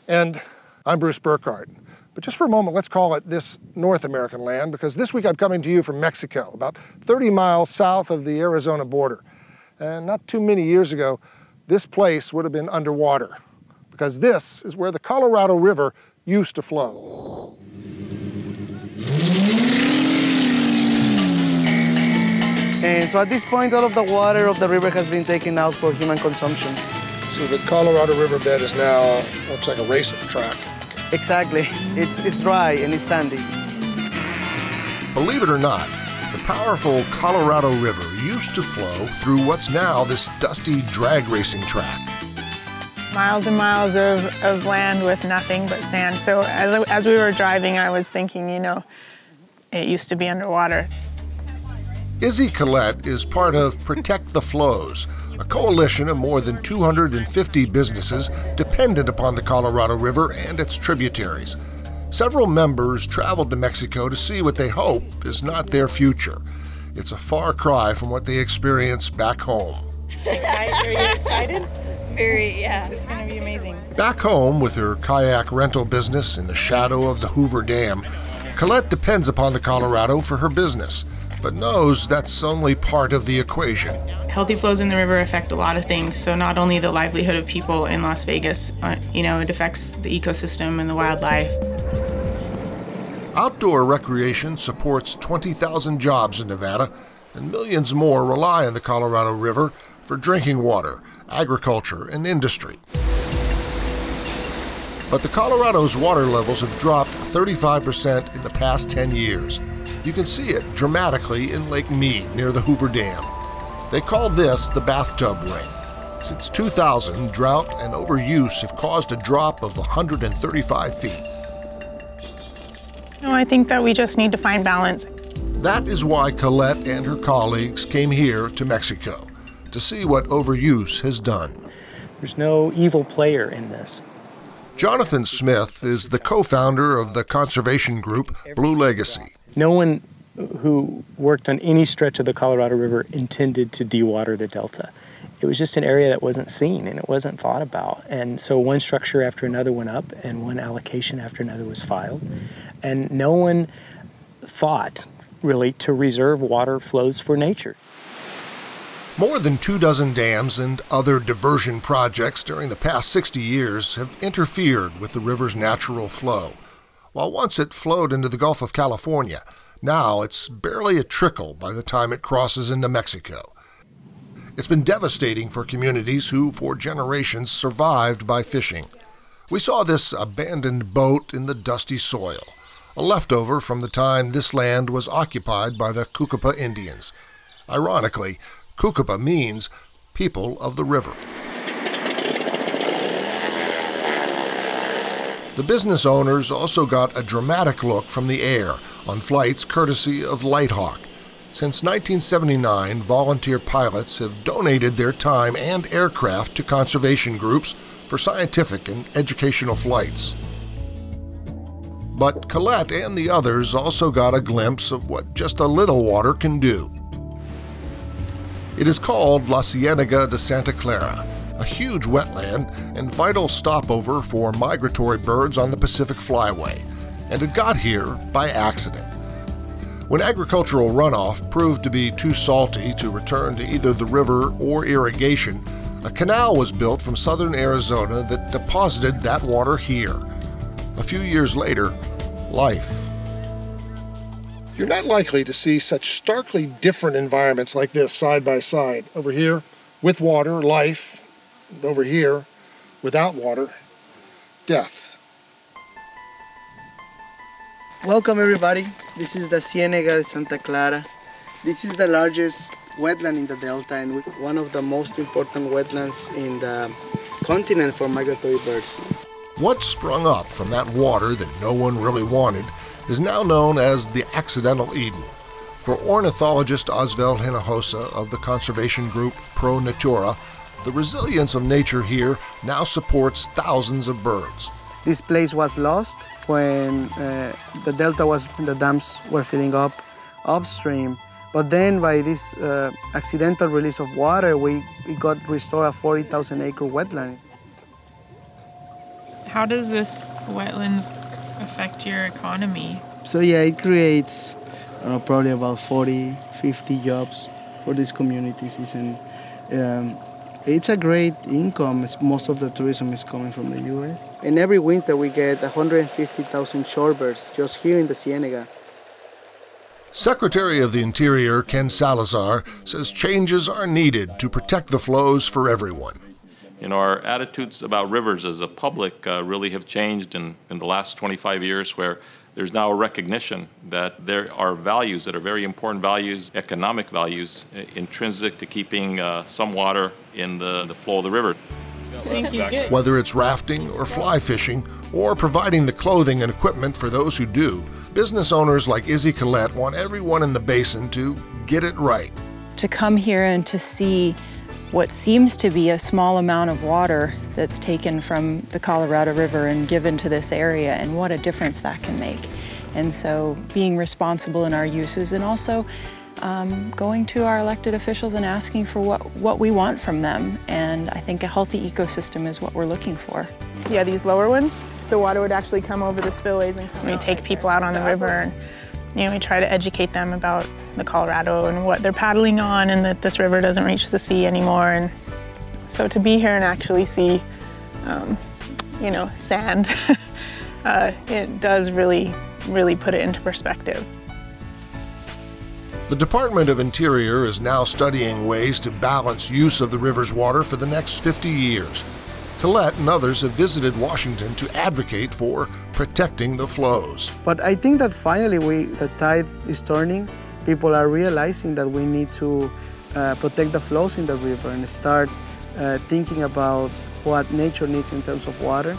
And I'm Bruce Burkhardt. But just for a moment, let's call it this North American land, because this week I'm coming to you from Mexico, about 30 miles south of the Arizona border. And not too many years ago, this place would have been underwater, because this is where the Colorado River used to flow. And so at this point, all of the water of the river has been taken out for human consumption. So the Colorado riverbed is now, looks like a racing track. Exactly. It's dry and it's sandy. Believe it or not, the powerful Colorado River used to flow through what's now this dusty drag racing track. Miles and miles of land with nothing but sand. So as we were driving, I was thinking, you know, it used to be underwater. Izzy Collette is part of Protect the Flows, a coalition of more than 250 businesses dependent upon the Colorado River and its tributaries. Several members traveled to Mexico to see what they hope is not their future. It's a far cry from what they experience back home. Are you excited? Very, yeah. It's going to be amazing. Back home with her kayak rental business in the shadow of the Hoover Dam, Collette depends upon the Colorado for her business, but knows that's only part of the equation. Healthy flows in the river affect a lot of things, so not only the livelihood of people in Las Vegas, it affects the ecosystem and the wildlife. Outdoor recreation supports 20,000 jobs in Nevada, and millions more rely on the Colorado River for drinking water, agriculture, and industry. But the Colorado's water levels have dropped 35% in the past 10 years. You can see it dramatically in Lake Mead near the Hoover Dam. They call this the bathtub ring. Since 2000, drought and overuse have caused a drop of 135 feet. No, I think that we just need to find balance. That is why Collette and her colleagues came here to Mexico, to see what overuse has done. There's no evil player in this. Jonathan Smith is the co-founder of the conservation group Blue Legacy. No one who worked on any stretch of the Colorado River intended to dewater the delta. It was just an area that wasn't seen and it wasn't thought about. And so one structure after another went up and one allocation after another was filed. And no one thought, really, to reserve water flows for nature. More than 24 dams and other diversion projects during the past 60 years have interfered with the river's natural flow. While once it flowed into the Gulf of California, now it's barely a trickle by the time it crosses into Mexico. It's been devastating for communities who, for generations, survived by fishing. We saw this abandoned boat in the dusty soil, a leftover from the time this land was occupied by the Cucapa Indians. Ironically, Cucapa means people of the river. The business owners also got a dramatic look from the air on flights courtesy of Lighthawk. Since 1979, volunteer pilots have donated their time and aircraft to conservation groups for scientific and educational flights. But Collette and the others also got a glimpse of what just a little water can do. It is called La Ciénaga de Santa Clara, a huge wetland and vital stopover for migratory birds on the Pacific Flyway, and it got here by accident. When agricultural runoff proved to be too salty to return to either the river or irrigation, a canal was built from southern Arizona that deposited that water here. A few years later, life. You're not likely to see such starkly different environments like this side by side. Over here, with water, life. And over here, without water, death. Welcome everybody. This is the Ciénaga de Santa Clara. This is the largest wetland in the delta and one of the most important wetlands in the continent for migratory birds. What sprung up from that water that no one really wanted is now known as the Accidental Eden. For ornithologist Oswald Hinojosa of the conservation group Pro Natura, the resilience of nature here now supports thousands of birds. This place was lost when the dams were filling up upstream. But then by this accidental release of water, we got restored a 40,000 acre wetland. How does this wetlands affect your economy? So yeah, it creates probably about 40, 50 jobs for these communities. And it's a great income. Most of the tourism is coming from the U.S. And every winter we get 150,000 shorebirds just here in the Cienega. Secretary of the Interior Ken Salazar says changes are needed to protect the flows for everyone. You know, our attitudes about rivers as a public really have changed in the last 25 years, where there's now a recognition that there are values that are very important values, economic values, intrinsic to keeping some water in the flow of the river. I think he's good. Whether it's rafting or fly fishing or providing the clothing and equipment for those who do, business owners like Izzy Collette want everyone in the basin to get it right. To come here and to see what seems to be a small amount of water that's taken from the Colorado River and given to this area, and what a difference that can make. And so being responsible in our uses, and also going to our elected officials and asking for what we want from them. And I think a healthy ecosystem is what we're looking for. Yeah, these lower ones, the water would actually come over the spillways, and we take people out on the river, and we try to educate them about the Colorado and what they're paddling on, and that this river doesn't reach the sea anymore. And so to be here and actually see, sand, it does really put it into perspective. The Department of Interior is now studying ways to balance use of the river's water for the next 50 years. Collette and others have visited Washington to advocate for protecting the flows. But I think that finally the tide is turning. People are realizing that we need to protect the flows in the river and start thinking about what nature needs in terms of water.